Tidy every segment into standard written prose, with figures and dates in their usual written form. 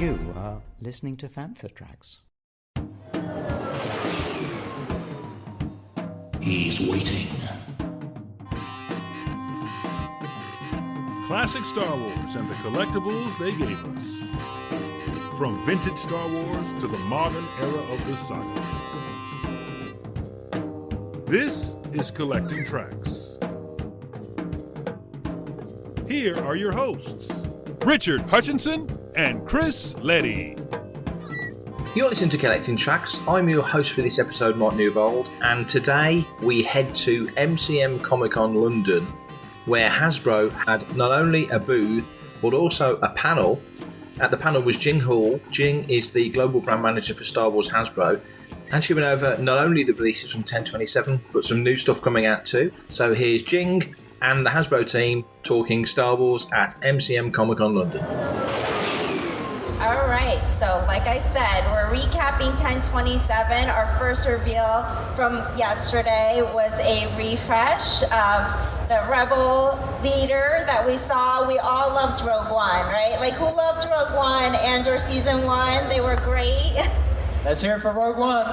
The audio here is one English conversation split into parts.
You are listening to Fantha tracks. He's waiting. Classic Star Wars and the collectibles they gave us. From vintage Star Wars to the modern era of the saga. This is Collecting Tracks. Here are your hosts, Richard Hutchinson and Chris Leddy. You're listening to Collecting Tracks. I'm your host for this episode, Mark Newbold, and today we head to MCM Comic Con London, where Hasbro had not only a booth but also a panel. At the panel was Jing Houle. Jing is the global brand manager for Star Wars Hasbro, and she went over not only the releases from 1027 but some new stuff coming out too. So here's Jing and the Hasbro team talking Star Wars at MCM Comic Con London. All right, so like I said, we're recapping 1027. Our first reveal from yesterday was a refresh of the Rebel leader that we saw. We all loved Rogue One, right? Like, who loved Rogue One? Andor Season 1, they were great. Let's hear it for Rogue One.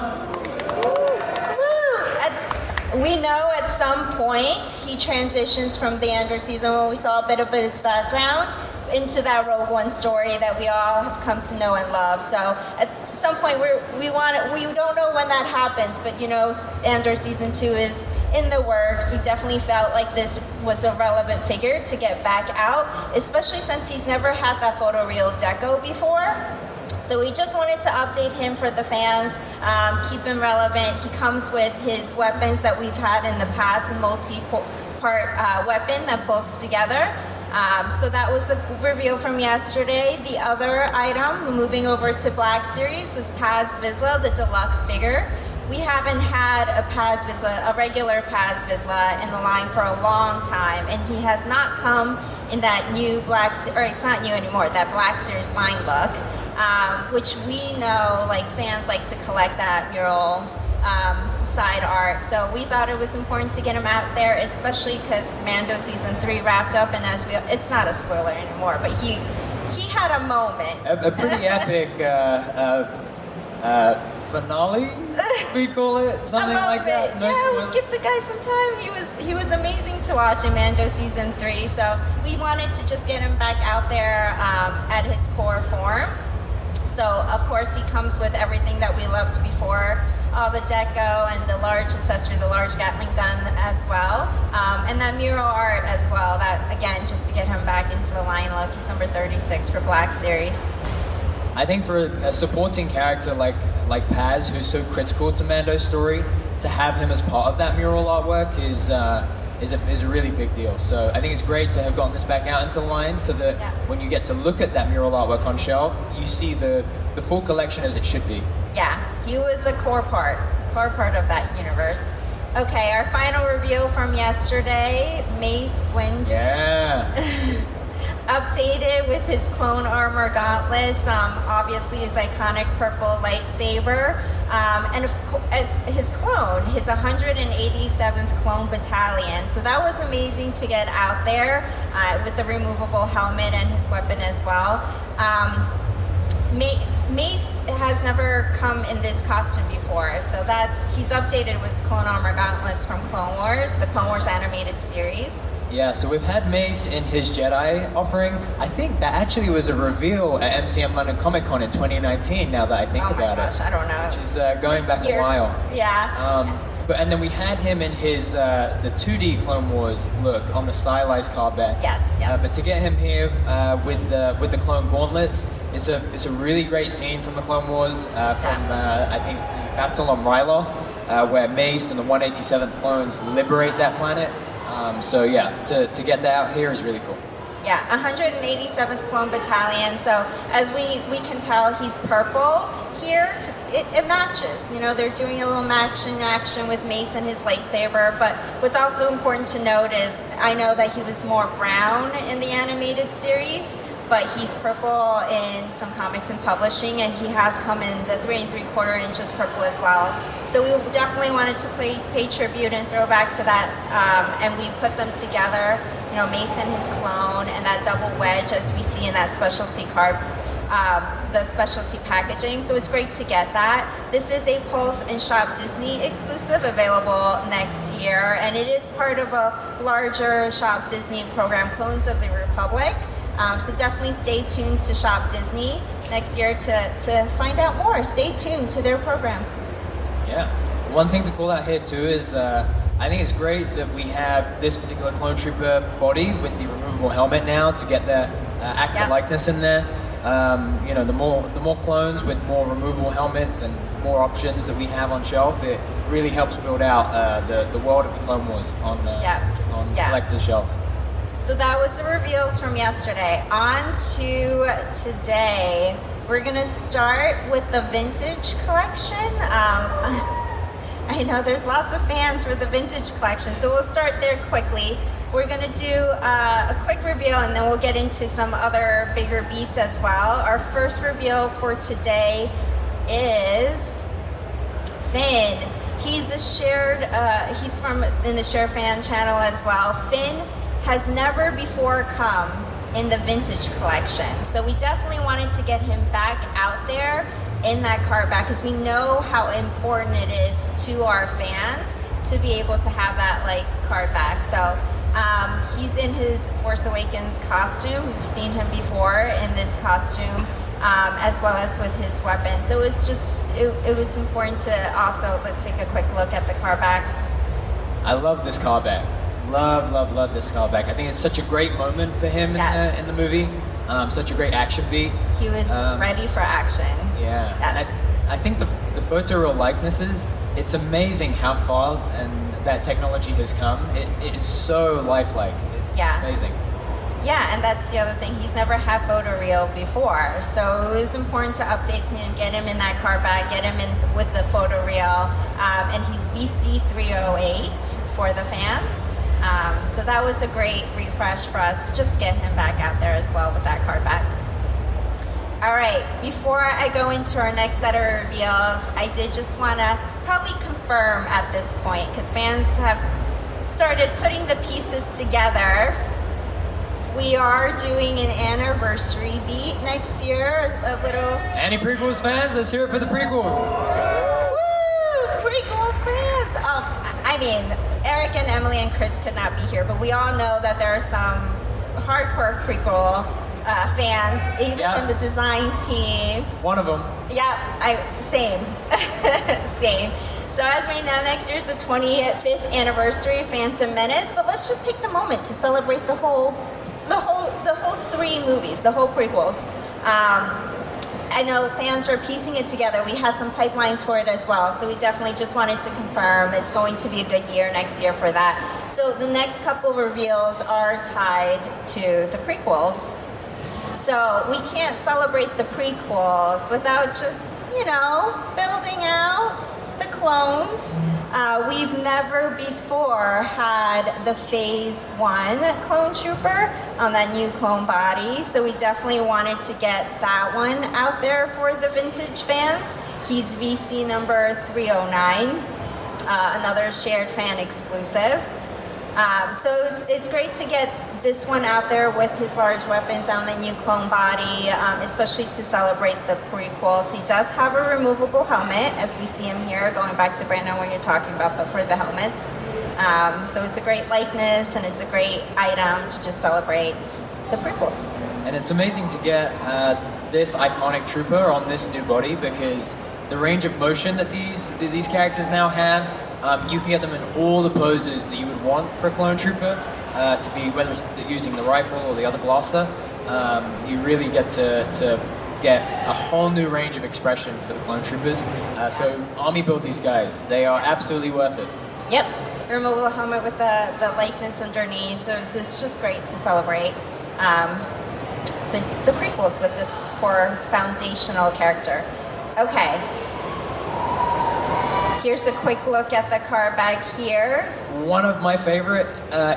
We know at some point he transitions from the Andor season when we saw a bit of his background into that Rogue One story that we all have come to know and love. So at some point we don't know when that happens, but you know, Andor season 2 is in the works. We definitely felt like this was a relevant figure to get back out, especially since he's never had that photoreal deco before. So we just wanted to update him for the fans, keep him relevant. He comes with his weapons that we've had in the past, a multi-part weapon that pulls together. So that was a reveal from yesterday. The other item, moving over to Black Series, was Paz Vizsla, the deluxe figure. We haven't had a Paz Vizsla, a regular Paz Vizsla in the line for a long time, and he has not come in that new it's not new anymore, that Black Series line look. Which we know, like, fans like to collect that mural side art. So we thought it was important to get him out there, especially because Mando Season 3 wrapped up, and it's not a spoiler anymore, but he had a moment. A pretty epic finale, we call it, something like that. Yeah, give the guy some time. He was amazing to watch in Mando Season 3, so we wanted to just get him back out there at his core form. So, of course, he comes with everything that we loved before, all the deco and the large accessory, the large Gatling gun as well, and that mural art as well, that, again, just to get him back into the line look. He's number 36 for Black Series. I think for a supporting character like Paz, who's so critical to Mando's story, to have him as part of that mural artwork is a really big deal. So I think it's great to have gotten this back out into the line so that when you get to look at that mural artwork on shelf, you see the full collection as it should be. Yeah, he was a core part of that universe. Okay, our final reveal from yesterday, Mace Windu. Yeah. Updated with his clone armor gauntlets, obviously his iconic purple lightsaber, and his clone, his 187th Clone Battalion. So that was amazing to get out there with the removable helmet and his weapon as well. Mace has never come in this costume before, so he's updated with his clone armor gauntlets from Clone Wars, the Clone Wars animated series. Yeah, so we've had Mace in his Jedi offering. I think that actually was a reveal at MCM London Comic Con in 2019, now that I think about it. I don't know. Which is going back a while. Yeah. And then we had him in his the 2D Clone Wars look on the stylized card back. Yes. But to get him here with the clone gauntlets, it's a really great scene from the Clone Wars from I think the battle on Ryloth, where Mace and the 187th clones liberate that planet. So yeah, to get that out here is really cool. Yeah, 187th Clone Battalion. So as we can tell, he's purple here. It matches. You know, they're doing a little matching action with Mace and his lightsaber. But what's also important to note is I know that he was more brown in the animated series, but he's purple in some comics and publishing, and he has come in the 3 3/4 inches purple as well. So we definitely wanted to pay tribute and throw back to that, and we put them together. You know, Mace and his clone, and that double wedge as we see in that specialty card the specialty packaging. So it's great to get that. This is a Pulse and Shop Disney exclusive, available next year, and it is part of a larger Shop Disney program, Clones of the Republic. So definitely stay tuned to Shop Disney next year to find out more. Stay tuned to their programs. Yeah. One thing to call out here too is I think it's great that we have this particular Clone Trooper body with the removable helmet now to get the actor likeness in there. The more clones with more removable helmets and more options that we have on shelf, it really helps build out the world of the Clone Wars on collector's shelves. So that was the reveals from yesterday. On to today. We're gonna start with the vintage collection. I know there's lots of fans for the vintage collection, so we'll start there quickly. We're gonna do a quick reveal, and then we'll get into some other bigger beats as well. Our first reveal for today is Finn. He's he's from in the Share Fan channel as well. Finn has never before come in the vintage collection, so we definitely wanted to get him back out there in that card back, because we know how important it is to our fans to be able to have that card back. So he's in his Force Awakens costume. We've seen him before in this costume, as well as with his weapon. So it's just it was important to also, let's take a quick look at the card back. I love this card back. Love this card back. I think it's such a great moment for him in the movie. Such a great action beat. He was ready for action. Yeah. Yes. And I think the photoreal likenesses, it's amazing how far and that technology has come. It is so lifelike. It's amazing. Yeah, and that's the other thing. He's never had photoreal before, so it was important to update him, get him in that card back, get him in with the photoreal, and he's VC308 for the fans. So that was a great refresh for us to just get him back out there as well with that card back. All right, before I go into our next set of reveals, I did just want to probably confirm at this point, because fans have started putting the pieces together. We are doing an anniversary beat next year, a little... Any prequels fans? Let's hear it for the prequels. Woo! Prequel fans! I mean, Eric and Emily and Chris could not be here, but we all know that there are some hardcore prequel fans, even in the design team. One of them. Yeah, same. Same. So as we know, next year's the 25th anniversary of Phantom Menace, but let's just take the moment to celebrate the whole three movies, the whole prequels. I know fans are piecing it together. We have some pipelines for it as well, so we definitely just wanted to confirm it's going to be a good year next year for that. So the next couple reveals are tied to the prequels. So we can't celebrate the prequels without just, building out the clones. We've never before had the Phase 1 Clone Trooper on that new clone body, so we definitely wanted to get that one out there for the vintage fans. He's VC number 309, another shared fan exclusive. So it's great to get this one out there with his large weapons on the new clone body, especially to celebrate the prequels. He does have a removable helmet, as we see him here, going back to Brandon when you're talking about for the helmets. So it's a great likeness, and it's a great item to just celebrate the prequels. And it's amazing to get this iconic trooper on this new body, because the range of motion that these characters now have, you can get them in all the poses that you would want for a clone trooper. To be, whether it's using the rifle or the other blaster, you really get to get a whole new range of expression for the clone troopers. So Army build these guys. They are absolutely worth it. Yep. Removable helmet with the likeness underneath. So it's just great to celebrate the prequels with this core foundational character. Okay. Here's a quick look at the card back here. One of my favorite,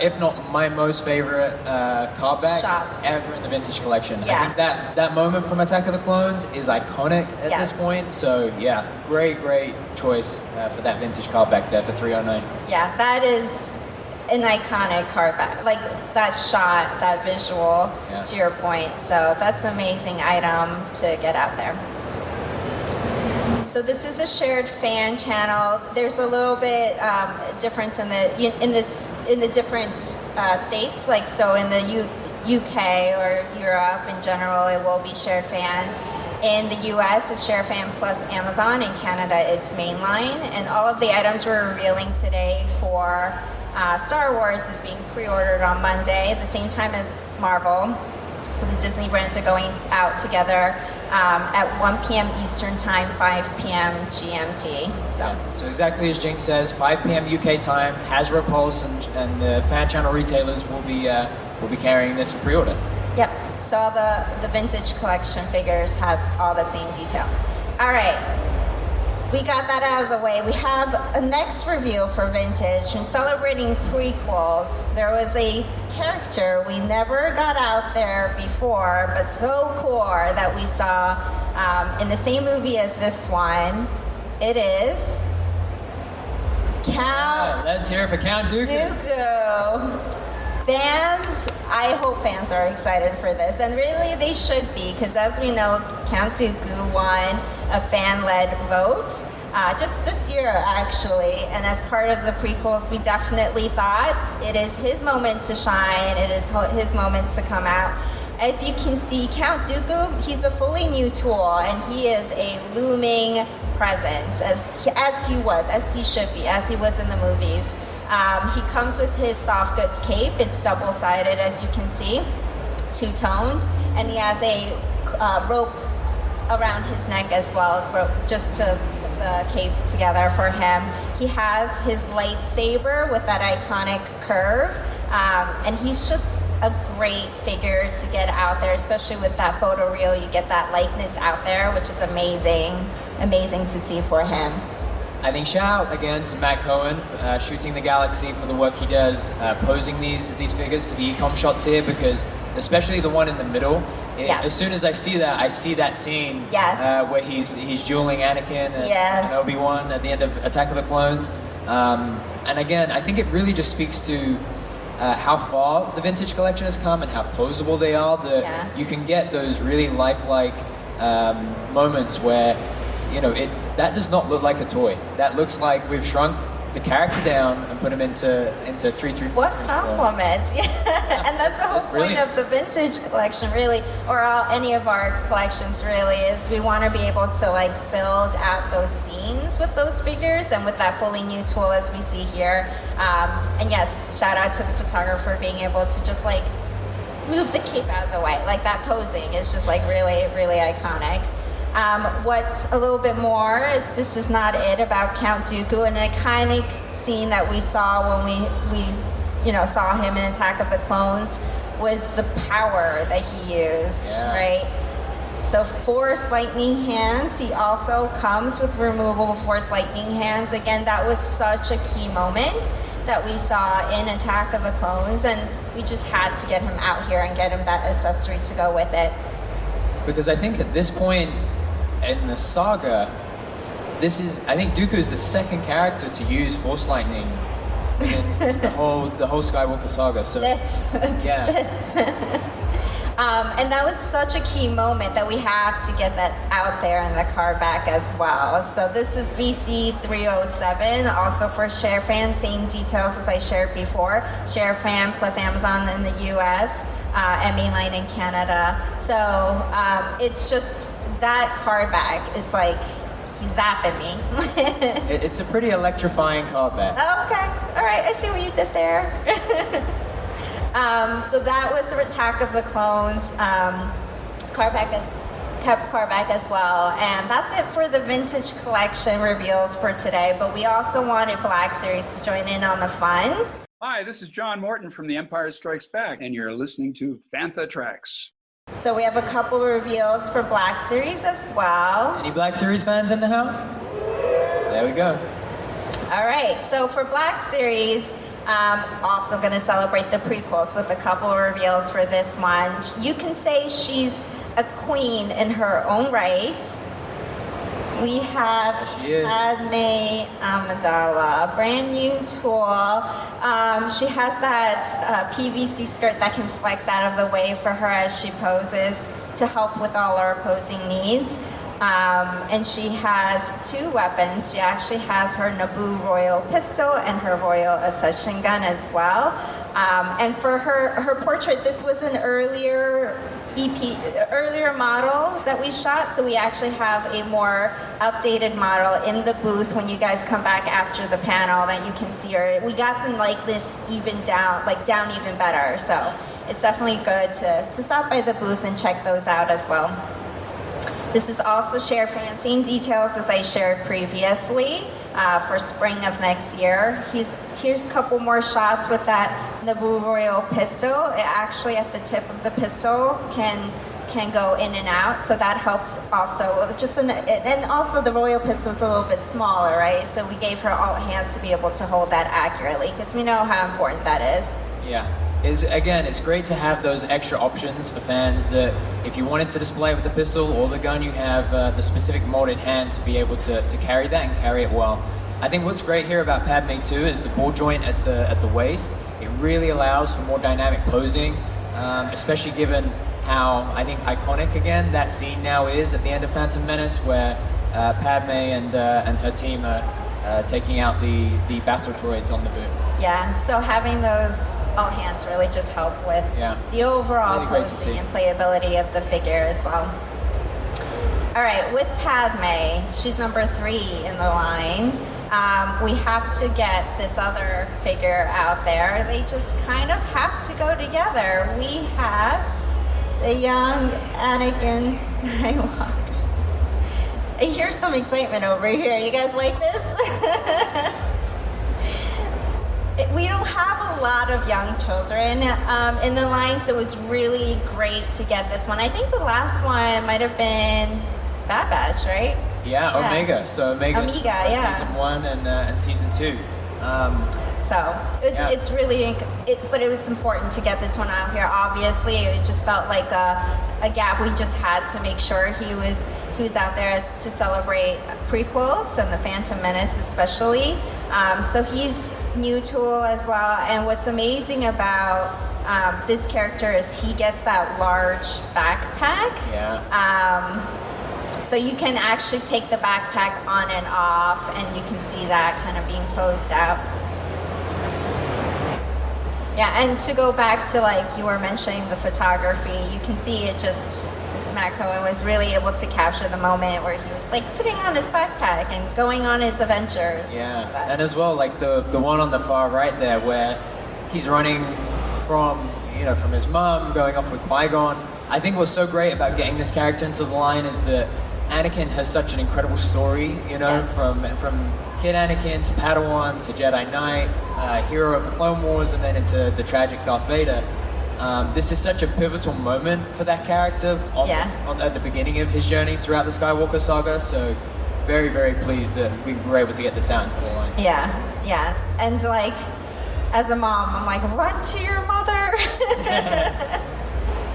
if not my most favorite, card back shots ever in the vintage collection. Yeah. I think that moment from Attack of the Clones is iconic at this point. So yeah, great choice for that vintage card back there for 309. Yeah, that is an iconic card back, like that shot, that visual, to your point. So that's an amazing item to get out there. So this is a shared fan channel. There's a little bit difference in the different states. Like so, in the UK or Europe in general, it will be shared fan. In the US, it's Share Fan plus Amazon. In Canada, it's mainline. And all of the items we're revealing today for Star Wars is being pre-ordered on Monday, at the same time as Marvel. So the Disney brands are going out together at 1 p.m. Eastern Time, 5 p.m. GMT. So exactly as Jing says, 5 p.m. UK time, Hasbro Pulse and the fan channel retailers will be carrying this for pre-order. Yep. So all the vintage collection figures have all the same detail. All right, we got that out of the way. We have a next review for vintage. When celebrating prequels, there was a character we never got out there before, but so core that we saw in the same movie as this one. It is Count. Let's hear it for Count Dooku. Dooku. Fans, I hope fans are excited for this, and really they should be, because as we know, Count Dooku won a fan-led vote just this year, actually, and as part of the prequels, we definitely thought it is his moment to shine, it is his moment to come out. As you can see, Count Dooku, he's a fully new tool, and he is a looming presence, as he should be, as he was in the movies. He comes with his soft goods cape. It's double-sided, as you can see, two-toned, and he has a rope around his neck as well, just to put the cape together for him. He has his lightsaber with that iconic curve, and he's just a great figure to get out there, especially with that photo reel. You get that likeness out there, which is amazing to see for him. I think shout out again to Matt Cohen, Shooting the Galaxy, for the work he does posing these figures for the e-com shots here, because especially the one in the middle, as soon as I see that scene where he's dueling Anakin and Obi-Wan at the end of Attack of the Clones. And again, I think it really just speaks to how far the vintage collection has come and how posable they are. You can get those really lifelike moments where, that does not look like a toy. That looks like we've shrunk the character down and put him into 3/3. What compliments! Yeah, and that's the whole point of the vintage collection, really, or any of our collections, really, is we want to be able to build out those scenes with those figures and with that fully new tool, as we see here. And yes, shout out to the photographer being able to just move the cape out of the way, that posing is just really, really iconic. What a little bit more, this is not it, about Count Dooku, an iconic scene that we saw when we saw him in Attack of the Clones was the power that he used, right? So Force Lightning Hands, he also comes with removable Force Lightning Hands. Again, that was such a key moment that we saw in Attack of the Clones, and we just had to get him out here and get him that accessory to go with it. Because I think at this point in the saga, I think Dooku is the second character to use Force Lightning in the whole Skywalker saga. So and that was such a key moment that we have to get that out there in the card back as well. So this is VC307, also for ShareFan, same details as I shared before. ShareFan plus Amazon in the US, and mainline in Canada. So it's just that card back. It's he's zapping me. It's a pretty electrifying card back. Okay, all right, I see what you did there. So that was Attack of the Clones, card back as well, and that's it for the vintage collection reveals for today. But we also wanted Black Series to join in on the fun. Hi, this is John Morton from The Empire Strikes Back, and you're listening to Fantha Tracks. So we have a couple reveals for Black Series as well. Any Black Series fans in the house? There we go. All right, so for Black Series, also going to celebrate the prequels with a couple of reveals for this one. You can say she's a queen in her own right. We have There she is. Padme Amidala, a brand new tool. She has that PVC skirt that can flex out of the way for her as she poses to help with all our posing needs. And she has 2 weapons. She actually has her Naboo Royal pistol and her Royal Accession gun as well. And for her portrait, this was an earlier model that we shot, so we actually have a more updated model in the booth when you guys come back after the panel that you can see her. We got them like this even down even better, so it's definitely good to stop by the booth and check those out as well. This is also shared for the same details as I shared previously for spring of next year. Here's a couple more shots with that Naboo Royal pistol. It actually at the tip of the pistol can go in and out, so that helps also. And also the Royal pistol is a little bit smaller, right? So we gave her all hands to be able to hold that accurately because we know how important that is. Yeah. It's great to have those extra options for fans that if you wanted to display it with the pistol or the gun, you have the specific molded hand to be able to carry that and carry it well. I think what's great here about Padme too is the ball joint at the waist. It really allows for more dynamic posing, especially given how I think iconic again that scene now is at the end of Phantom Menace where Padme and her team are taking out the battle droids on the boot. Yeah, so having those all hands really just help with the overall Really great to posing see. and playability of the figure as well. All right, with Padme, she's number 3 in the line. We have to get this other figure out there. They just kind of have to go together. We have the young Anakin Skywalker. I hear some excitement over here. You guys like this? We don't have a lot of young children in the line, so it was really great to get this one. I think the last one might have been Bad Batch, right? Yeah, Omega. So Omega's yeah. season 1 and season 2. So it's really, but it was important to get this one out here. Obviously, it just felt like a gap we just had to make sure he was out there as to celebrate prequels and the Phantom Menace especially. So he's new tool as well. And what's amazing about this character is he gets that large backpack. Yeah. So you can actually take the backpack on and off, and you can see that kind of being posed out. Yeah, and to go back to like you were mentioning the photography, you can see it just, Matt Cohen was really able to capture the moment where he was like putting on his backpack and going on his adventures. Yeah, and as well, like the one on the far right there where he's running from his mum, going off with Qui-Gon. I think what's so great about getting this character into the line is that Anakin has such an incredible story, Yes. from kid Anakin to Padawan to Jedi Knight, hero of the Clone Wars, and then into the tragic Darth Vader. This is such a pivotal moment for that character at the beginning of his journey throughout the Skywalker saga, so very, very pleased that we were able to get this out into the line. Yeah. And like, as a mom, I'm like, run to your mother.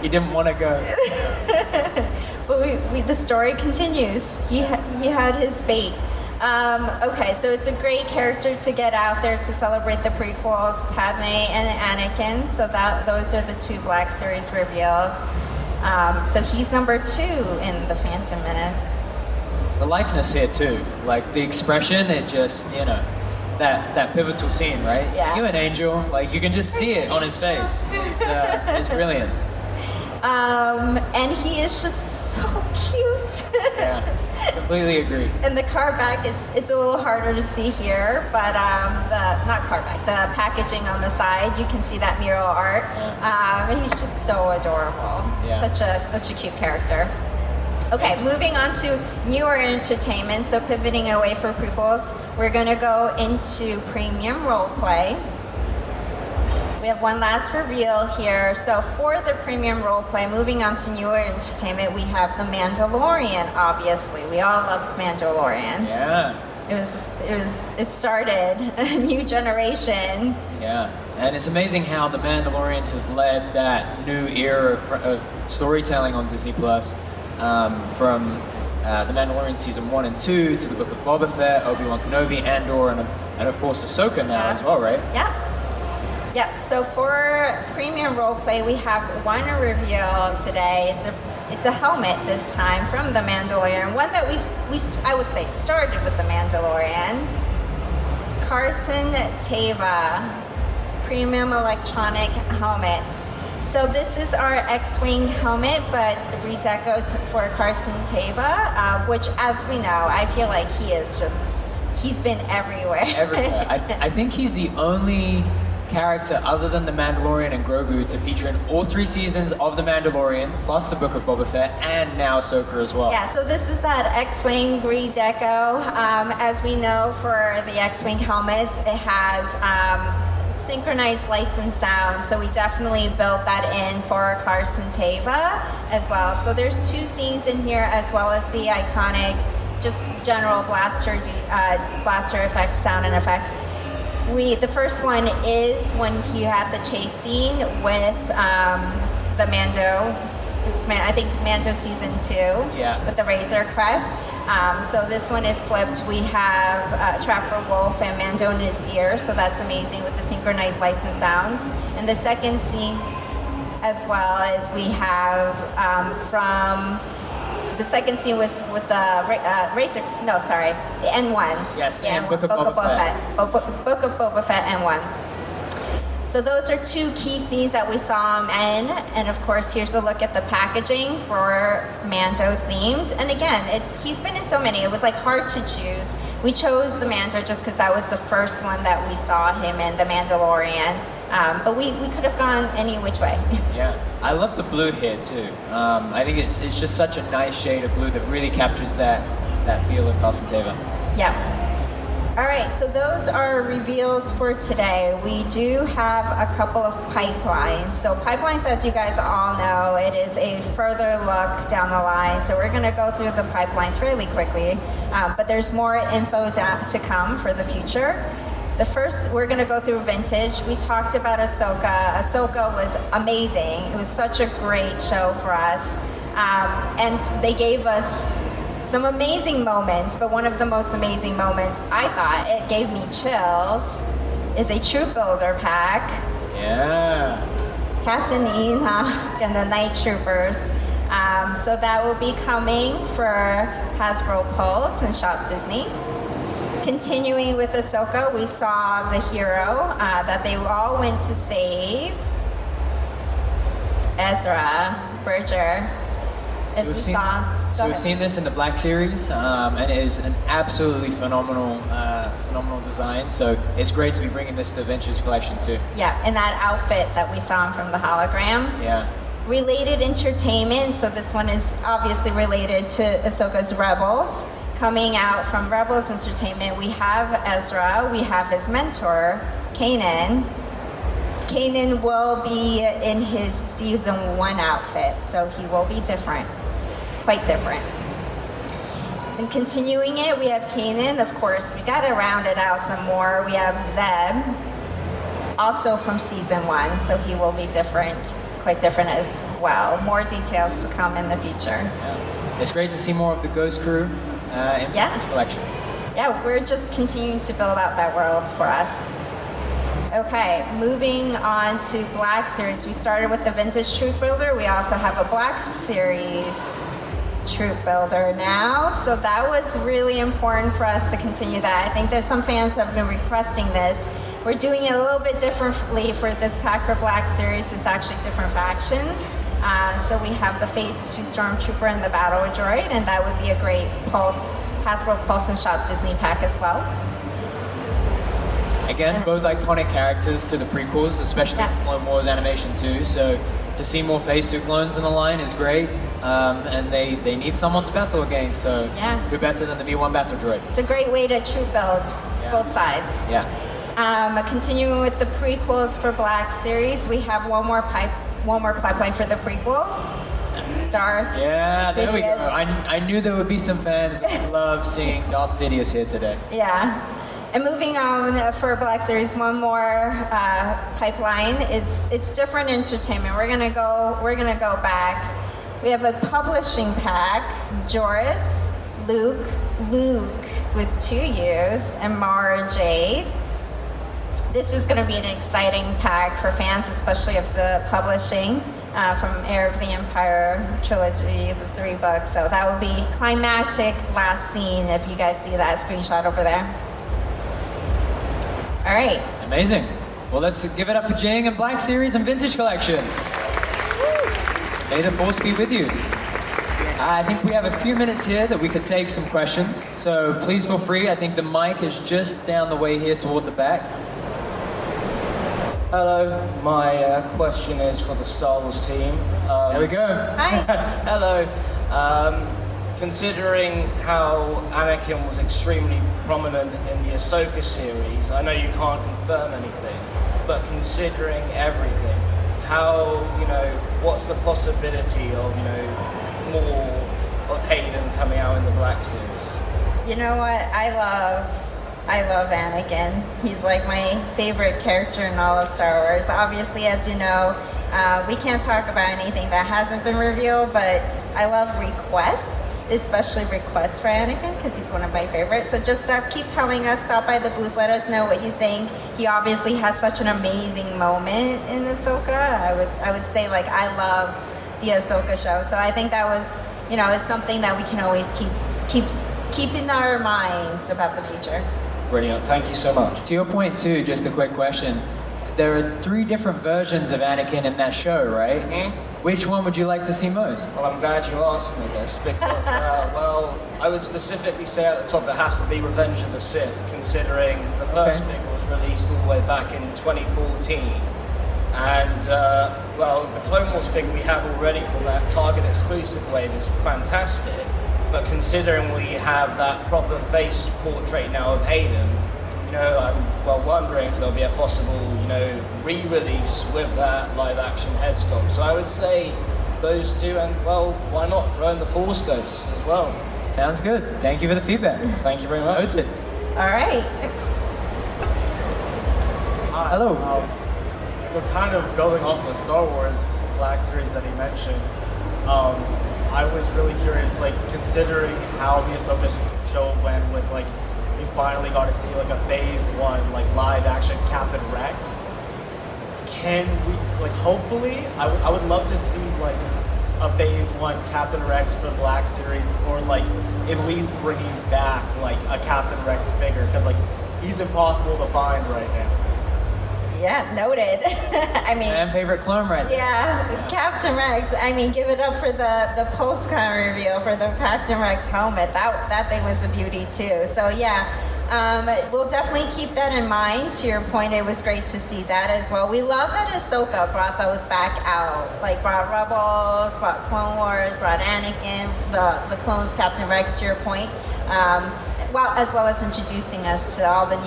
He didn't want to go. But the story continues. He had his fate. Okay, so it's a great character to get out there to celebrate the prequels, Padme and Anakin. So those are the 2 Black Series reveals. So he's number 2 in the Phantom Menace. The likeness here too, like the expression, it just, that pivotal scene, right? Yeah. You an angel, like you can just see it on his face. It's brilliant. And he is just so cute. Yeah, completely agree. In the car back, it's a little harder to see here, but the packaging on the side, you can see that mural art. Yeah. He's just so adorable. Yeah. Such a cute character. Okay, moving on to newer entertainment. So pivoting away from prequels, we're gonna go into premium roleplay. We have one last reveal here. So for the premium roleplay, moving on to newer entertainment, we have The Mandalorian, obviously. We all love Mandalorian. Yeah. It started a new generation. Yeah, and it's amazing how The Mandalorian has led that new era of storytelling on Disney Plus. From The Mandalorian Season 1 and 2 to the Book of Boba Fett, Obi-Wan Kenobi, Andor, and of course Ahsoka now as well, right? Yeah. Yep, so for premium roleplay, we have one reveal today. It's a helmet this time from The Mandalorian, one that I would say started with The Mandalorian. Carson Teva, premium electronic helmet. So this is our X-Wing helmet, but redecoed for Carson Teva, which, as we know, I feel like he's been everywhere. Everywhere. I think he's the only character other than The Mandalorian and Grogu to feature in all 3 seasons of The Mandalorian, plus the Book of Boba Fett, and now Ahsoka as well. Yeah, so this is that X-Wing redeco. As we know, for the X-Wing helmets, it has synchronized lights and sound, so we definitely built that in for Carson Teva as well. So there's 2 scenes in here, as well as the iconic, just general blaster effects, sound and effects. The first one is when he had the chase scene with the Mando, I think Mando Season 2, with the Razor Crest. So this one is flipped. We have Trapper Wolf and Mando in his ear, so that's amazing with the synchronized lights and sounds. And the second scene, as well as we have the second scene was with the the N1. Yes, yeah, and Book of Boba Fett. Book of Boba Fett N1. So those are 2 key scenes that we saw him in, and of course here's a look at the packaging for Mando themed. And again, he's been in so many, it was like hard to choose. We chose the Mando just because that was the first one that we saw him in, The Mandalorian. But we could have gone any which way. Yeah, I love the blue here too. I think it's just such a nice shade of blue that really captures that feel of Carson Teva. Yeah. All right, so those are reveals for today. We do have a couple of pipelines. So pipelines, as you guys all know, it is a further look down the line. So we're gonna go through the pipelines fairly quickly, but there's more info to come for the future. The first, we're gonna go through vintage. We talked about Ahsoka. Ahsoka was amazing. It was such a great show for us. And they gave us some amazing moments, but one of the most amazing moments, I thought, it gave me chills, is a Troop Builder pack. Yeah. Captain Enoch and the Night Troopers. So that will be coming for Hasbro Pulse and Shop Disney. Continuing with Ahsoka, we saw the hero that they all went to save, Ezra Bridger, as we saw. So we've seen this in the Black Series, and it is an absolutely phenomenal design. So it's great to be bringing this to the Vintage Collection too. Yeah, and that outfit that we saw from the hologram. Yeah. Related entertainment. So this one is obviously related to Ahsoka's Rebels. Coming out from Rebels Entertainment, we have Ezra. We have his mentor, Kanan. Kanan will be in his Season 1 outfit, so he will be different. Quite different. And continuing it, we have Kanan. Of course, we got to round it out some more. We have Zeb, also from Season 1, so he will be different, quite different as well. More details to come in the future. Yeah. It's great to see more of the Ghost Crew in the collection. Yeah, we're just continuing to build out that world for us. Okay, moving on to Black Series. We started with the Vintage Troop Builder. We also have a Black Series Troop Builder now, so that was really important for us to continue that. I think there's some fans that have been requesting this. We're doing it a little bit differently for this pack for Black Series. It's actually different factions. So we have the Phase 2 Stormtrooper and the Battle Droid, and that would be a great Hasbro Pulse and Shop Disney pack as well. Again, both iconic characters to the prequels, especially the Clone Wars animation too. So to see more Phase 2 clones in the line is great. And they need someone to battle against, so who better than the B1 Battle Droid? It's a great way to troop build both sides. Yeah. Continuing with the prequels for Black Series, we have one more pipeline for the prequels. Darth. Yeah, there we go. I knew there would be some fans that would love seeing Darth Sidious here today. Yeah. And moving on for Black Series, one more pipeline. It's different entertainment. We're gonna go back. We have a publishing pack, Joris, Luke with 2 U's, and Mara Jade. This is going to be an exciting pack for fans, especially of the publishing from Heir of the Empire trilogy, the 3 books. So that would be climactic last scene if you guys see that screenshot over there. All right. Amazing. Well, let's give it up for Jing and Black Series and Vintage Collection. May the force be with you. I think we have a few minutes here that we could take some questions. So please feel free. I think the mic is just down the way here toward the back. Hello, my question is for the Star Wars team. There we go. Hi. Hello. Considering how Anakin was extremely prominent in the Ahsoka series, I know you can't confirm anything, but considering everything, how, what's the possibility of, more of Hayden coming out in the Black series? You know what? I love Anakin. He's like my favorite character in all of Star Wars. Obviously, as you know, we can't talk about anything that hasn't been revealed, but I love requests, especially requests for Anakin, because he's one of my favorites. So just keep telling us, stop by the booth, let us know what you think. He obviously has such an amazing moment in Ahsoka. I would say, I loved the Ahsoka show. So I think that was, it's something that we can always keep in our minds about the future. Brilliant, thank you so much. To your point too, just a quick question. There are 3 different versions of Anakin in that show, right? Mm-hmm. Which one would you like to see most? Well, I'm glad you asked me this because, I would specifically say at the top it has to be Revenge of the Sith, considering the first figure was released all the way back in 2014. And, the Clone Wars figure we have already from that Target exclusive wave is fantastic. But considering we have that proper face portrait now of Hayden, I'm wondering if there'll be a possible, re-release with that live-action head sculpt. So I would say those 2, and why not throw in the Force Ghosts as well? Sounds good. Thank you for the feedback. Thank you very much. Noted. All right. Hello. So kind of building off the Star Wars Black series that he mentioned, I was really curious, considering how the Ahsoka show went with, we finally got to see, a Phase 1, live action Captain Rex. Can we, hopefully, I would love to see, a Phase 1 Captain Rex for Black series, or, at least bringing back, a Captain Rex figure, because, he's impossible to find right now. Yeah, noted. My favorite clone right there. Yeah, Captain Rex. Give it up for the Pulse Con reveal for the Captain Rex helmet. That thing was a beauty too. So yeah, we'll definitely keep that in mind. To your point, it was great to see that as well. We love that Ahsoka brought those back out. Brought Rebels, brought Clone Wars, brought Anakin, the clones, Captain Rex, to your point. As well as introducing us to all the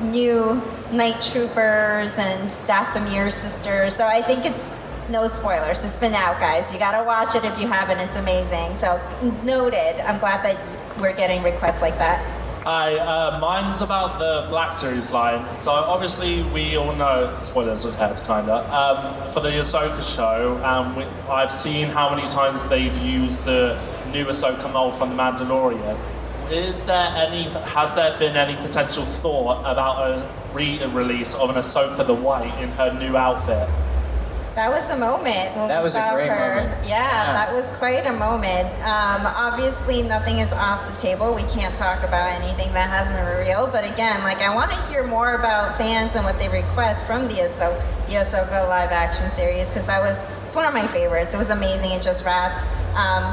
new Night Troopers and Dathomir sisters. So I think it's no spoilers. It's been out, guys. You gotta watch it if you haven't. It's amazing. So noted. I'm glad that we're getting requests like that. Hi, mine's about the Black Series line. So obviously we all know, spoilers ahead, kinda, for the Ahsoka show, I've seen how many times they've used the new Ahsoka mold from The Mandalorian. Has there been any potential thought about a re-release of an Ahsoka the White in her new outfit? That was a moment when That we was a saw great her. moment. Yeah, that was quite a moment. Obviously, nothing is off the table. We can't talk about anything that hasn't been revealed. But again, I want to hear more about fans and what they request from the Ahsoka live action series, because it's one of my favorites. It was amazing. It just wrapped.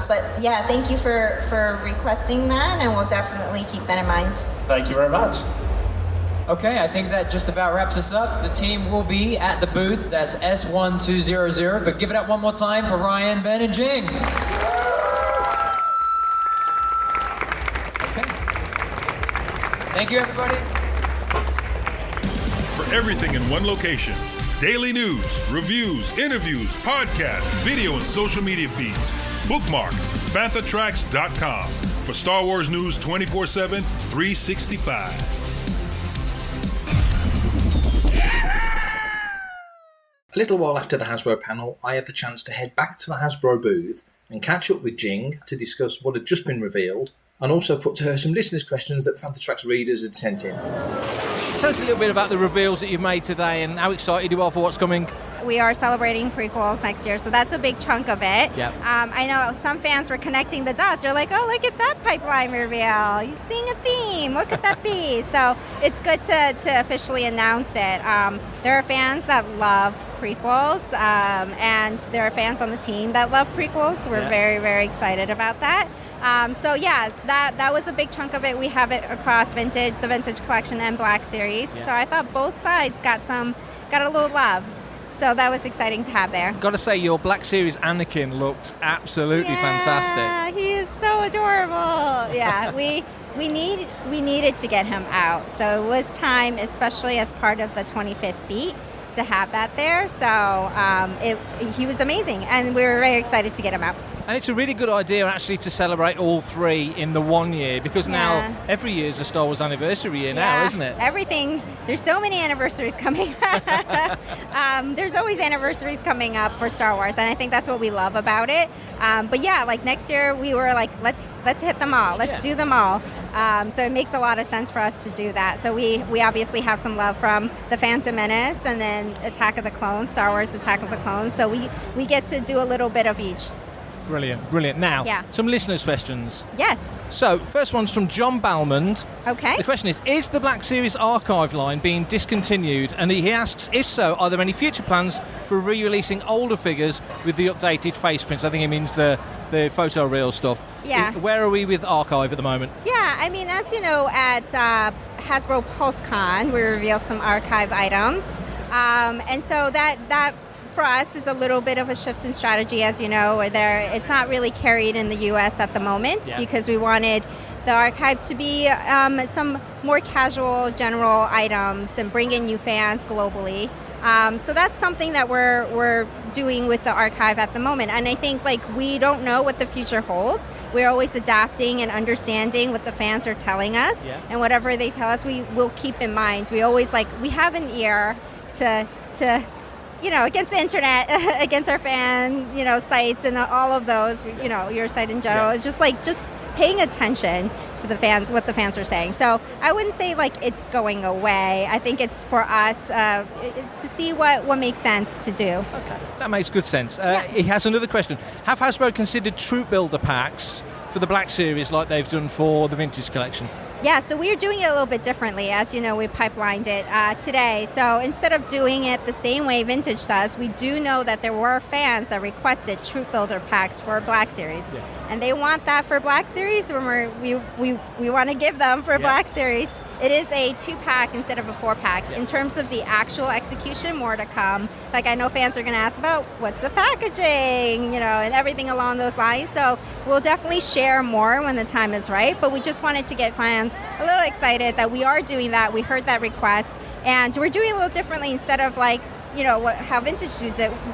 But yeah, thank you for requesting that, and we'll definitely keep that in mind. Thank you very much. Okay, I think that just about wraps us up. The team will be at the booth. That's S1200. But give it up one more time for Ryan, Ben, and Jing. Okay. Thank you, everybody. For everything in one location, daily news, reviews, interviews, podcasts, video, and social media feeds, bookmark FanthaTracks.com for Star Wars news 24/7, 365. A little while after the Hasbro panel, I had the chance to head back to the Hasbro booth and catch up with Jing to discuss what had just been revealed, and also put to her some listeners' questions that Fantha Tracks readers had sent in. Tell us a little bit about the reveals that you've made today and how excited you are for what's coming. We are celebrating prequels next year, so that's a big chunk of it. Yeah. I know some fans were connecting the dots. They're like, oh, look at that pipeline reveal. You're seeing a theme. What could that be? So it's good to officially announce it. There are fans that love prequels, and there are fans on the team that love prequels. We're very, very excited about that. That was a big chunk of it. We have it across the Vintage Collection and Black Series. Yeah. So I thought both sides got a little love. So that was exciting to have there. Got to say, your Black Series Anakin looked absolutely fantastic. Yeah, he is so adorable. Yeah, we needed to get him out. So it was time, especially as part of the 25th beat, to have that there. So he was amazing, and we were very excited to get him out. And it's a really good idea, actually, to celebrate all three in the 1 year, because now every year is a Star Wars anniversary year now, isn't it? Everything. There's so many anniversaries coming. There's always anniversaries coming up for Star Wars, and I think that's what we love about it. But yeah, like next year we were like, let's hit them all. Let's do them all. So it makes a lot of sense for us to do that. So we obviously have some love from The Phantom Menace and then Attack of the Clones, Star Wars Attack of the Clones. So we get to do a little bit of each. Brilliant. Now, some listeners' questions. Yes. So, first one's from John Balmond. Okay. The question is the Black Series archive line being discontinued? And he asks, if so, are there any future plans for re-releasing older figures with the updated face prints? I think he means the photo reel stuff. Yeah. Where are we with archive at the moment? Yeah, I mean, as you know, at Hasbro Pulse Con, we revealed some archive items. And so that for us is a little bit of a shift in strategy, as you know, where it's not really carried in the U.S. at the moment because we wanted the archive to be some more casual, general items and bring in new fans globally. So that's something that we're doing with the archive at the moment. And I think we don't know what the future holds. We're always adapting and understanding what the fans are telling us, and whatever they tell us, we will keep in mind. We always we have an ear to against the internet, against our fan, sites and all of those, your site in general. It's just paying attention to the fans, what the fans are saying. So I wouldn't say it's going away. I think it's for us to see what makes sense to do. Okay, that makes good sense. He has another question. Have Hasbro considered troop builder packs for the Black Series like they've done for the Vintage Collection? Yeah, so we're doing it a little bit differently. As you know, we pipelined it today. So instead of doing it the same way Vintage does, we do know that there were fans that requested Troop Builder packs for Black Series. Yeah. And they want that for Black Series, when we want to give them for Black Series. It is a 2-pack instead of a 4-pack. Yeah. In terms of the actual execution, more to come. I know fans are going to ask about what's the packaging, and everything along those lines. So we'll definitely share more when the time is right. But we just wanted to get fans a little excited that we are doing that. We heard that request, and we're doing it a little differently. Instead of how Vintage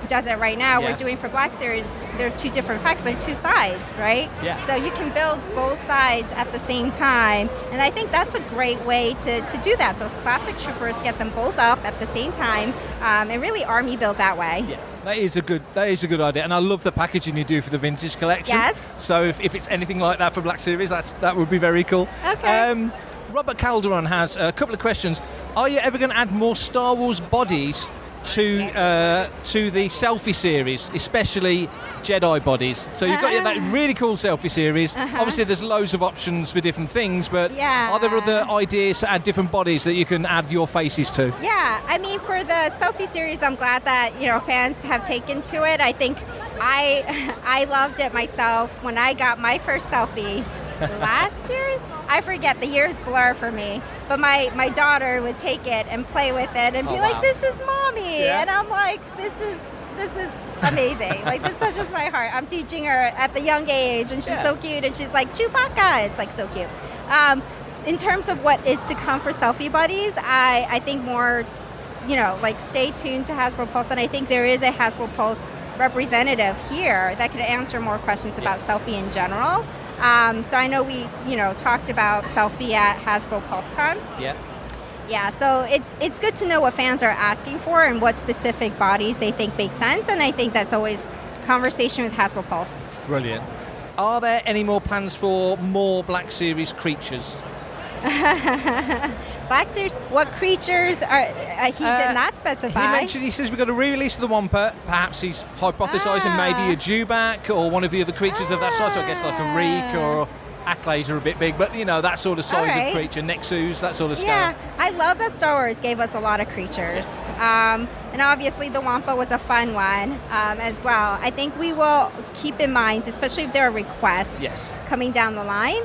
does it right now. We're doing for Black Series. They're 2 different packs. They're 2 sides, right? Yeah. So you can build both sides at the same time, and I think that's a great way to do that. Those classic troopers, get them both up at the same time, and really army build that way. Yeah. That is a good idea, and I love the packaging you do for the Vintage Collection. Yes. So if it's anything like that for Black Series, that would be very cool. Okay. Robert Calderon has a couple of questions. Are you ever going to add more Star Wars bodies to the selfie series, especially Jedi bodies? So you've got that really cool selfie series. Obviously there's loads of options for different things, but are there other ideas to add different bodies that you can add your faces to? Yeah, I mean, for the selfie series, I'm glad that fans have taken to it. I think I loved it myself when I got my first selfie last year. I forget, the years blur for me, but my daughter would take it and play with it and be like, this is mommy, and I'm like, this is amazing. This touches my heart. I'm teaching her at the young age, and she's so cute, and she's like, Chewbacca. It's so cute. In terms of what is to come for selfie buddies, I think more, stay tuned to Hasbro Pulse, and I think there is a Hasbro Pulse representative here that could answer more questions about selfie in general. So I know we, talked about selfie at Hasbro PulseCon. Yeah. Yeah, so it's good to know what fans are asking for and what specific bodies they think make sense, and I think that's always conversation with Hasbro Pulse. Brilliant. are there any more plans for more Black Series creatures? Black Series, what creatures are, he did not specify. He mentioned, he says we've got a re-release of the Wampa. Perhaps he's hypothesising maybe a Dewback or one of the other creatures of that size. So I guess like a Reek or Acklays are a bit big, but that sort of size of creature, Nexus, that sort of scale. Yeah, I love that Star Wars gave us a lot of creatures. And obviously the Wampa was a fun one as well. I think we will keep in mind, especially if there are requests coming down the line,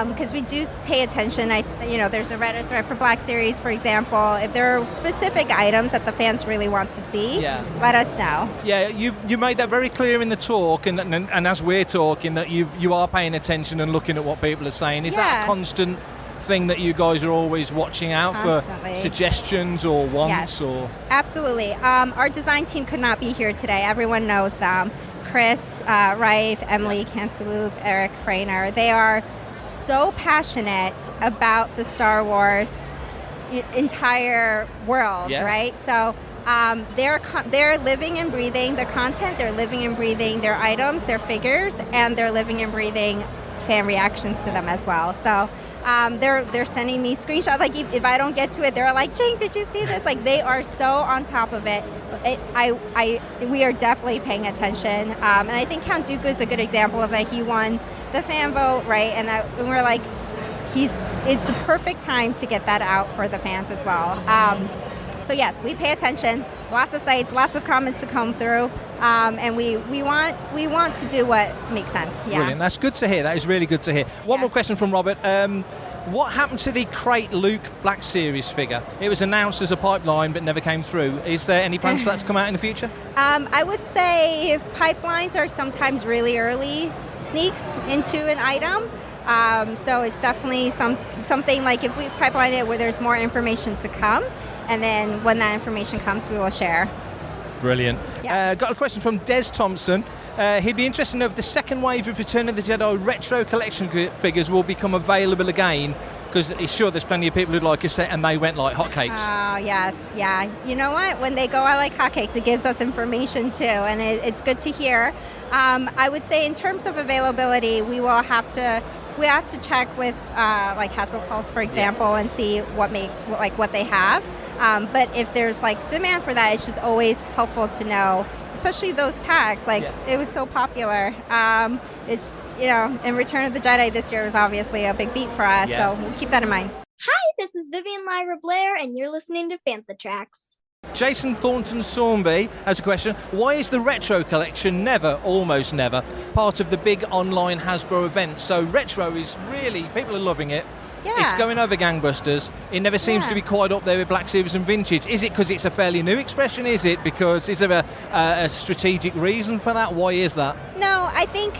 because we do pay attention. There's a Reddit thread for Black Series, for example. If there are specific items that the fans really want to see, let us know. Yeah, you made that very clear in the talk, and as we're talking, that you are paying attention and looking at what people are saying. Is that a constant thing that you guys are always watching out for suggestions or wants? Or absolutely. Our design team could not be here today. Everyone knows them. Chris, Raif, Emily Cantaloupe, Eric Craner. They are so passionate about the Star Wars entire world, right? So they're living and breathing the content, they're living and breathing their items, their figures, and they're living and breathing fan reactions to them as well. So they're sending me screenshots. Like if I don't get to it, they're like, Jing, did you see this? Like they are so on top of it. We are definitely paying attention. And I think Count Dooku is a good example of that. He won the fan vote, right? And we're like, it's a perfect time to get that out for the fans as well. So yes, we pay attention. Lots of sites, lots of comments to comb through, and we want to do what makes sense. Yeah. Brilliant. That's good to hear. That is really good to hear. One more question from Robert. What happened to the Crate Luke Black Series figure? It was announced as a pipeline, but never came through. Is there any plans for that to come out in the future? I would say pipelines are sometimes really early sneaks into an item. So it's definitely something like if we pipeline it where there's more information to come, and then when that information comes, we will share. Brilliant. Yeah. Got a question from Des Thompson. He'd be interested to know if the second wave of Return of the Jedi retro collection figures will become available again, because he's sure there's plenty of people who'd like a set and they went like hotcakes. Oh, yes, yeah. You know what? When they go out like hotcakes, it gives us information too, and it's good to hear. I would say in terms of availability, we have to check with like Hasbro Pulse, for example, and see what they have. But if there's like demand for that, it's just always helpful to know, especially those packs. It was so popular. It's and Return of the Jedi this year was obviously a big beat for us, so we'll keep that in mind. Hi, this is Vivian Lyra Blair, and you're listening to Fantha Tracks. Jason Thornton Sawnby has a question. Why is the retro collection almost never, part of the big online Hasbro event? So retro is really, people are loving it. Yeah. It's going over gangbusters. It never seems to be quite up there with Black Series and Vintage. Is it because it's a fairly new expression? Is there a strategic reason for that? Why is that? No, I think,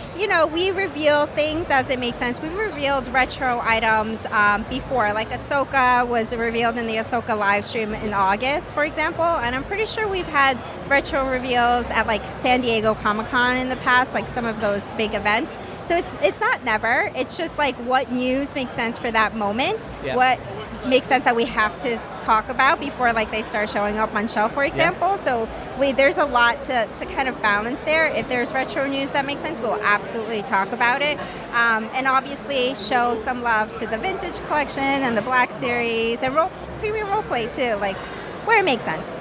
we reveal things as it makes sense. We've revealed retro items before, like Ahsoka was revealed in the Ahsoka live stream in August, for example, and I'm pretty sure we've had retro reveals at like San Diego Comic Con in the past, like some of those big events. So it's not never, it's just like what news makes sense for that moment, what makes sense that we have to talk about before like they start showing up on shelf, for example. So there's a lot to kind of balance there. If there's retro news that makes sense, we'll absolutely talk about it, and obviously show some love to the vintage collection and the Black Series and premium roleplay too, like where it makes sense.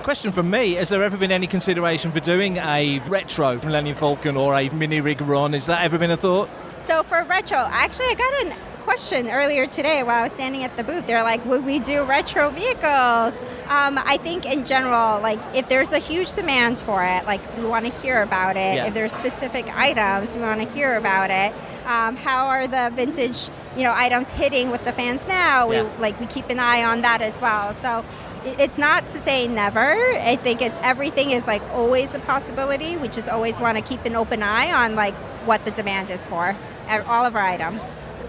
Question from me, has there ever been any consideration for doing a retro Millennium Falcon or a mini rig run? Has that ever been a thought? So for retro, actually I got a question earlier today while I was standing at the booth. They're like, would we do retro vehicles? I think in general, like if there's a huge demand for it, like we want to hear about it. If there's specific items, we want to hear about it. How are the vintage, items hitting with the fans now? We keep an eye on that as well. So it's not to say never. I think everything is like always a possibility. We just always want to keep an open eye on like what the demand is for all of our items.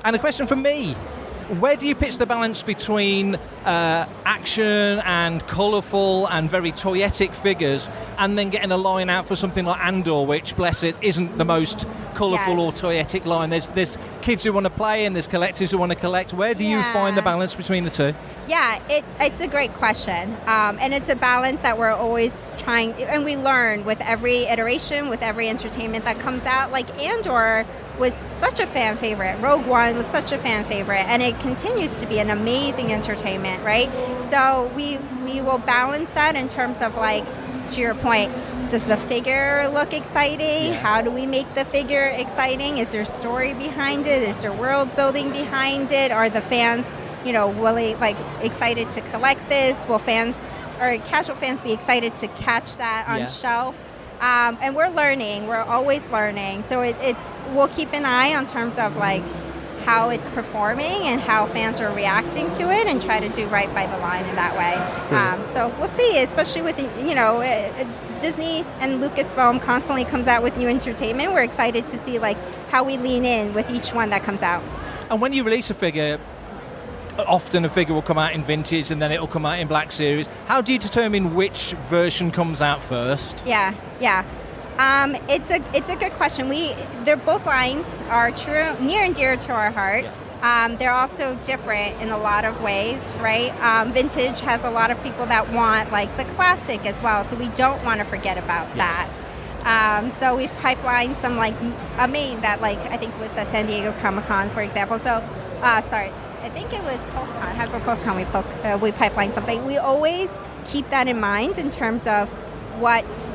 And a question from me. Where do you pitch the balance between action and colourful and very toyetic figures, and then getting a line out for something like Andor, which, bless it, isn't the most colourful or toyetic line? There's kids who want to play and there's collectors who want to collect. Where do you find the balance between the two? Yeah, it's a great question. And it's a balance that we're always trying, and we learn with every iteration, with every entertainment that comes out. Like Andor was such a fan favorite. Rogue One was such a fan favorite, and it continues to be an amazing entertainment, right? So we will balance that in terms of, like, to your point, does the figure look exciting? How do we make the figure exciting? Is there story behind it? Is there world building behind it? Are the fans, willing, like, excited to collect this? Will fans or casual fans be excited to catch that on shelf? And we're learning. We're always learning. So we'll keep an eye on terms of, like, how it's performing and how fans are reacting to it, and try to do right by the line in that way. So we'll see, especially with, Disney and Lucasfilm constantly comes out with new entertainment. We're excited to see, like, how we lean in with each one that comes out. And when you release a figure, often a figure will come out in vintage and then it'll come out in Black Series. How do you determine which version comes out first? Yeah. It's a good question. They're both lines are true, near and dear to our heart. They're also different in a lot of ways, right? Vintage has a lot of people that want, like, the classic as well, so we don't want to forget about that. So we've pipelined some, like, a main that, like, I think was at San Diego Comic Con, for example. So, I think it was PulseCon, Hasbro PulseCon, we pipelined something. We always keep that in mind in terms of what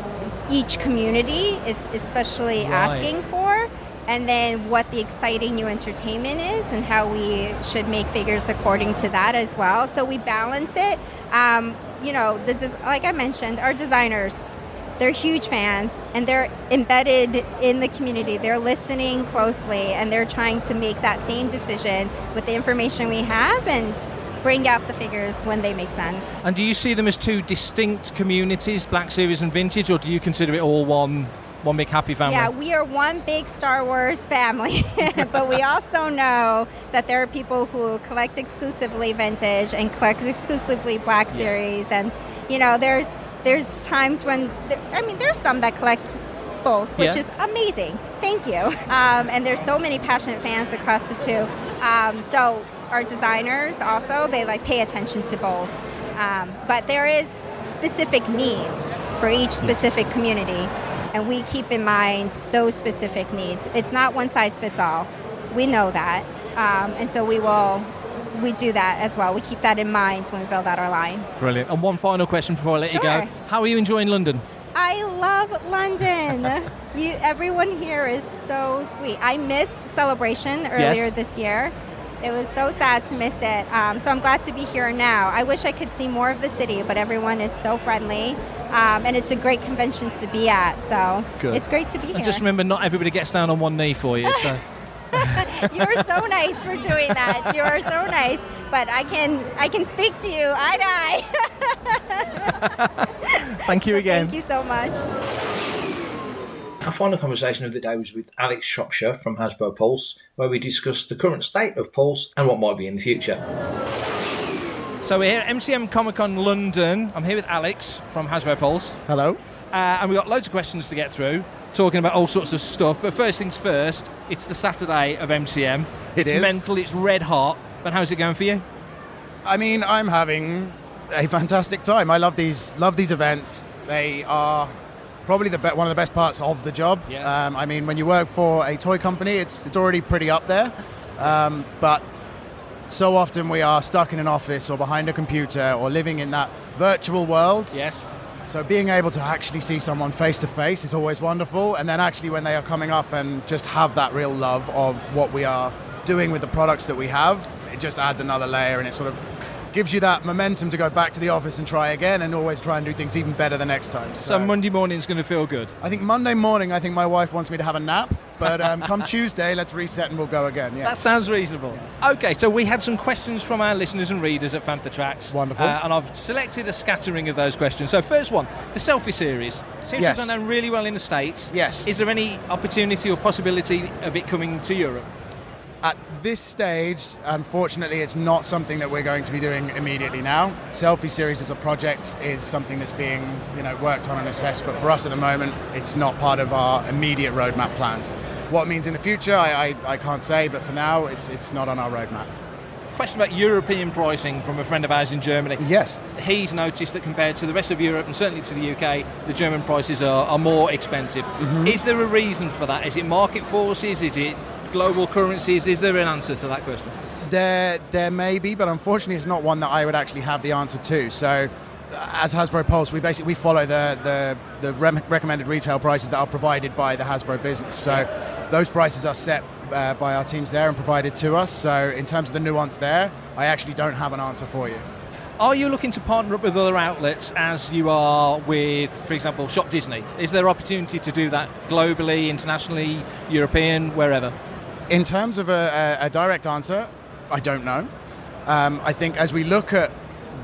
each community is especially asking for, and then what the exciting new entertainment is, and how we should make figures according to that as well. So we balance it. Like I mentioned, our designers, they're huge fans, and they're embedded in the community. They're listening closely, and they're trying to make that same decision with the information we have and bring out the figures when they make sense. And do you see them as two distinct communities, Black Series and Vintage, or do you consider it all one big happy family? Yeah, we are one big Star Wars family, but we also know that there are people who collect exclusively Vintage and collect exclusively Black Series, and there's times when there's some that collect both, which is amazing. Thank you. And there's so many passionate fans across the two. So our designers also, they, like, pay attention to both. But there is specific needs for each specific community, and we keep in mind those specific needs. It's not one size fits all. We know that. And so we do that as well. We keep that in mind when we build out our line. Brilliant. And one final question before I let you go. How are you enjoying London? I love London. Everyone here is so sweet. I missed Celebration earlier this year. It was so sad to miss it. So I'm glad to be here now. I wish I could see more of the city, but everyone is so friendly. And it's a great convention to be at. So It's great to be here. And just remember, not everybody gets down on one knee for you. So. You're so nice for doing that. You are so nice. But I can speak to you eye to eye. Thank you again. Thank you so much. Our final conversation of the day was with Alex Shropshire from Hasbro Pulse, where we discussed the current state of Pulse and what might be in the future. So we're here at MCM Comic Con London. I'm here with Alex from Hasbro Pulse. Hello. And we've got loads of questions to get through, talking about all sorts of stuff. But first things first, it's the Saturday of MCM. It's mental, it's red hot. But how's it going for you? I mean, I'm having a fantastic time. I love these events. They are probably one of the best parts of the job. Yeah. I mean, when you work for a toy company, it's already pretty up there. But so often we are stuck in an office or behind a computer or living in that virtual world. Yes. So being able to actually see someone face to face is always wonderful. And then actually when they are coming up and just have that real love of what we are doing with the products that we have, it just adds another layer, and it sort of gives you that momentum to go back to the office and try again, and always try and do things even better the next time. So Monday morning is going to feel good? I think Monday morning, my wife wants me to have a nap, but come Tuesday, let's reset and we'll go again. Yes. That sounds reasonable. Okay, so we had some questions from our listeners and readers at Fantha Tracks. Wonderful. And I've selected a scattering of those questions. So first one, the selfie series. Seems to have done really well in the States. Yes. Is there any opportunity or possibility of it coming to Europe? At this stage, unfortunately, it's not something that we're going to be doing immediately now. Selfie series as a project is something that's being, worked on and assessed, but for us at the moment, it's not part of our immediate roadmap plans. What it means in the future, I can't say, but for now, it's not on our roadmap. question about European pricing from a friend of ours in Germany. Yes. He's noticed that compared to the rest of Europe and certainly to the UK, the German prices are more expensive. Mm-hmm. Is there a reason for that? Is it market forces? Is it global currencies? Is there an answer to that question? There may be, but unfortunately it's not one that I would actually have the answer to. So as Hasbro Pulse, we follow the recommended retail prices that are provided by the Hasbro business. So those prices are set by our teams there and provided to us. So in terms of the nuance there, I actually don't have an answer for you. Are you looking to partner up with other outlets as you are with, for example, Shop Disney? Is there opportunity to do that globally, internationally, European, wherever? In terms of a direct answer, I don't know. I think as we look at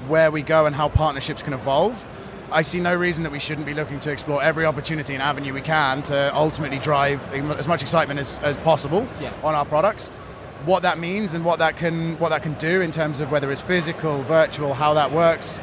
where we go and how partnerships can evolve, I see no reason that we shouldn't be looking to explore every opportunity and avenue we can to ultimately drive as much excitement as possible on our products. What that means and what that can do in terms of whether it's physical, virtual, how that works,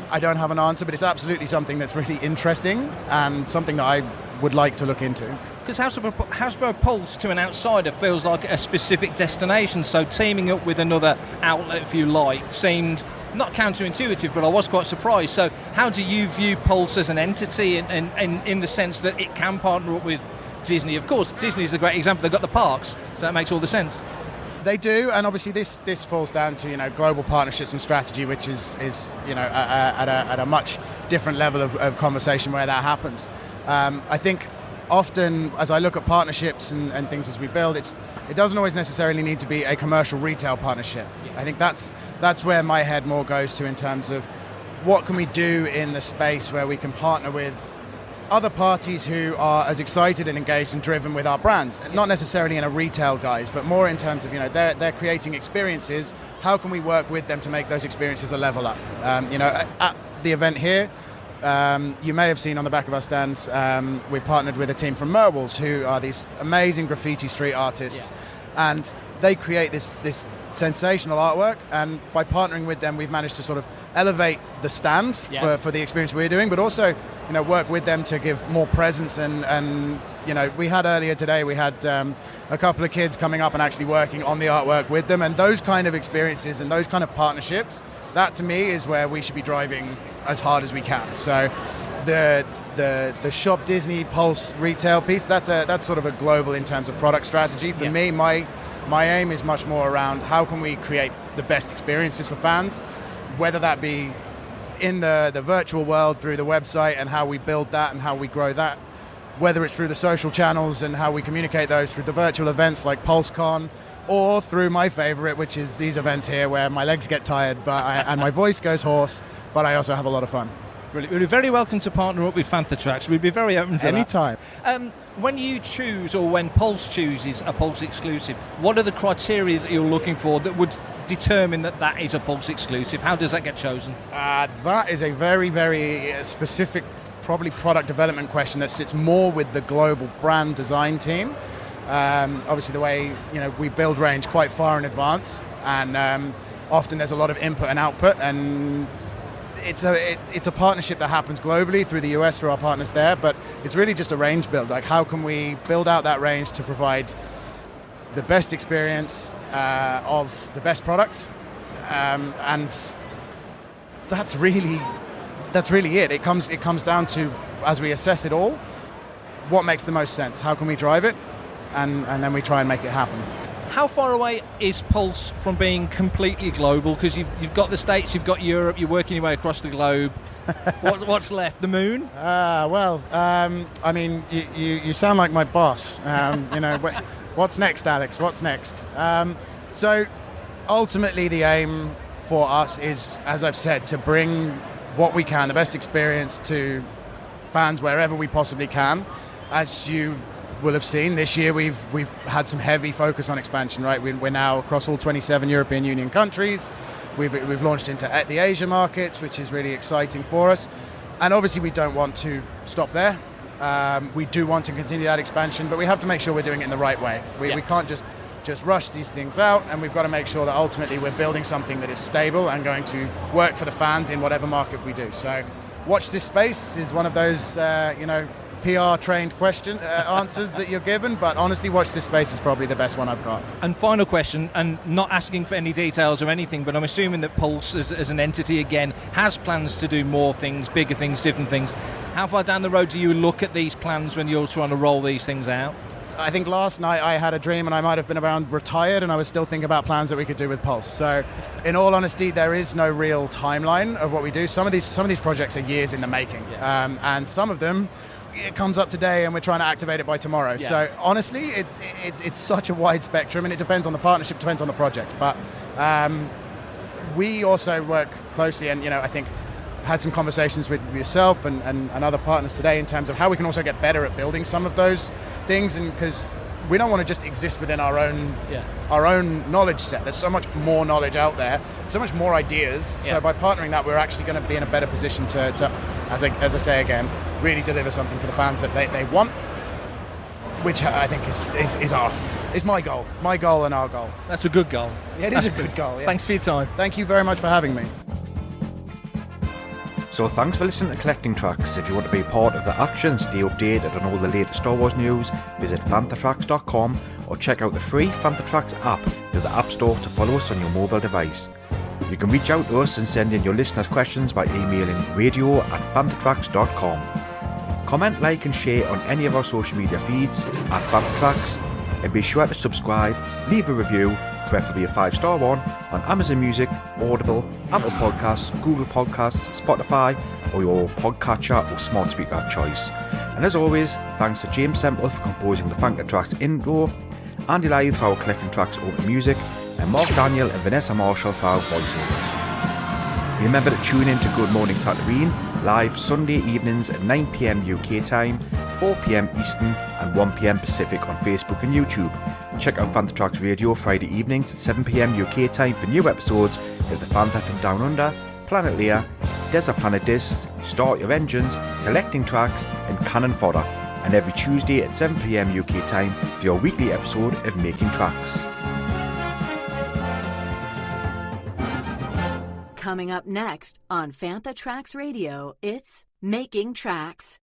I don't have an answer, but it's absolutely something that's really interesting and something that I would like to look into. Because Hasbro Pulse to an outsider feels like a specific destination, so teaming up with another outlet, if you like, seemed not counterintuitive, but I was quite surprised. So how do you view Pulse as an entity in the sense that it can partner up with Disney? Of course, Disney's a great example. They've got the parks, so that makes all the sense. They do, and obviously this falls down to global partnerships and strategy, which is at a much different level of conversation where that happens. I think often as I look at partnerships and things as we build, it doesn't always necessarily need to be a commercial retail partnership. I think that's where my head more goes to in terms of what can we do in the space where we can partner with other parties who are as excited and engaged and driven with our brands, not necessarily in a retail guise, but more in terms of they're creating experiences. How can we work with them to make those experiences a level up? At the event here, you may have seen on the back of our stand, we've partnered with a team from Merwolves who are these amazing graffiti street artists, and they create this sensational artwork, and by partnering with them we've managed to sort of elevate the stand for the experience we're doing, but also work with them to give more presence and we had earlier today we had a couple of kids coming up and actually working on the artwork with them, and those kind of experiences and those kind of partnerships, that to me is where we should be driving as hard as we can. So the Shop Disney Pulse retail piece, that's sort of a global in terms of product strategy. For me, my aim is much more around how can we create the best experiences for fans, whether that be in the virtual world through the website and how we build that and how we grow that, whether it's through the social channels and how we communicate those through the virtual events like PulseCon, or through my favorite, which is these events here where my legs get tired and my voice goes hoarse, but I also have a lot of fun. Brilliant. You're very welcome to partner up with Fantha Tracks. We'd be very open to anytime. When you choose, or when Pulse chooses a Pulse exclusive, what are the criteria that you're looking for that would determine that is a Pulse exclusive? How does that get chosen? That is a very, very specific, probably product development question that sits more with the global brand design team. Obviously, the way we build range quite far in advance, and often there's a lot of input and output, and it's a partnership that happens globally through the US through our partners there, but it's really just a range build. Like, how can we build out that range to provide the best experience of the best product, and that's really it. It comes down to, as we assess it all, what makes the most sense, how can we drive it, and then we try and make it happen. How far away is Pulse from being completely global? Because you've got the States, you've got Europe, you're working your way across the globe. What's left? The moon? I mean, you sound like my boss. What's next, Alex? What's next? So ultimately the aim for us is, as I've said, to bring what we can, the best experience to fans wherever we possibly can. As you will have seen, this year we've had some heavy focus on expansion, right? We're now across all 27 European Union countries. We've launched into the Asia markets, which is really exciting for us. And obviously we don't want to stop there. We do want to continue that expansion, but we have to make sure we're doing it in the right way. We can't just rush these things out, and we've got to make sure that ultimately we're building something that is stable and going to work for the fans in whatever market we do. So watch this space is one of those, PR trained answers that you're given, but honestly, Watch This Space is probably the best one I've got. And final question, and not asking for any details or anything, but I'm assuming that Pulse as an entity again has plans to do more things, bigger things, different things. How far down the road do you look at these plans when you're trying to roll these things out? I think last night I had a dream and I might have been around retired and I was still thinking about plans that we could do with Pulse. So in all honesty, there is no real timeline of what we do. Some of these projects are years in the making, and some of them, it comes up today and we're trying to activate it by tomorrow. Yeah. So honestly, it's such a wide spectrum, and it depends on the partnership, depends on the project. But we also work closely, and I think I've had some conversations with yourself and other partners today in terms of how we can also get better at building some of those things, and because we don't want to just exist within our own knowledge set. There's so much more knowledge out there, so much more ideas. Yeah. So by partnering that, we're actually going to be in a better position to as I say again, really deliver something for the fans that they want, which I think is my goal and our goal. That's a good goal. Yeah, it is a good goal. Yes. Thanks for your time. Thank you very much for having me. So thanks for listening to Collecting Tracks. If you want to be part of the action, stay updated on all the latest Star Wars news, visit fanthatracks.com or check out the free Fantha Tracks app through the App Store to follow us on your mobile device. You can reach out to us and send in your listeners' questions by emailing radio@fanthatracks.com. Comment, like and share on any of our social media feeds at Fantha Tracks, and be sure to subscribe, leave a review, preferably a 5-star one, on Amazon Music, Audible, Apple Podcasts, Google Podcasts, Spotify, or your podcatcher or smart speaker of choice. And as always, thanks to James Semple for composing the Fantha Tracks intro, Andy Lythe for our Collecting Tracks open music, and Mark Daniel and Vanessa Marshall for our voiceovers. Remember to tune in to Good Morning Tatooine, live Sunday evenings at 9 PM UK time, 4 PM Eastern and 1 PM Pacific on Facebook and YouTube. Check out Fantha Tracks Radio Friday evenings at 7 PM UK time for new episodes of the Fantha from Down Under, Planet Leia, Desert Planet Discs, Start Your Engines, Collecting Tracks and Cannon Fodder, and every Tuesday at 7 PM UK time for your weekly episode of Making Tracks. Coming up next on Fantha Tracks Radio, it's Making Tracks.